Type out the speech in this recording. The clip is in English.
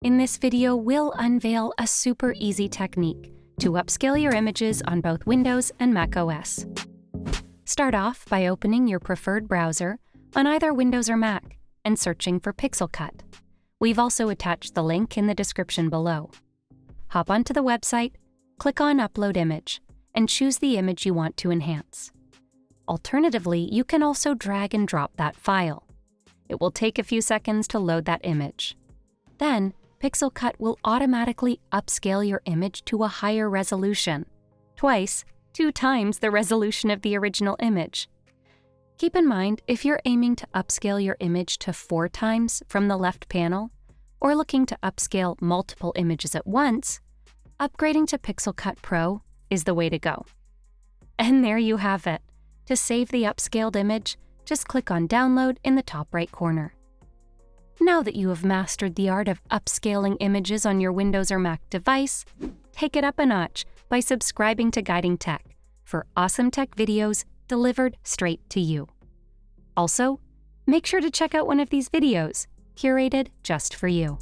In this video, we'll unveil a super easy technique to upscale your images on both Windows and macOS. Start off by opening your preferred browser on either Windows or Mac and searching for PixelCut. We've also attached the link in the description below. Hop onto the website, click on Upload Image, and choose the image you want to enhance. Alternatively, you can also drag and drop that file. It will take a few seconds to load that image. Then, PixelCut will automatically upscale your image to a higher resolution, two times the resolution of the original image. Keep in mind, if you're aiming to upscale your image to 4 times from the left panel, or looking to upscale multiple images at once, upgrading to PixelCut Pro is the way to go. And there you have it. To save the upscaled image, just click on Download in the top right corner. Now that you have mastered the art of upscaling images on your Windows or Mac device, take it up a notch by subscribing to Guiding Tech for awesome tech videos delivered straight to you. Also, make sure to check out one of these videos, curated just for you.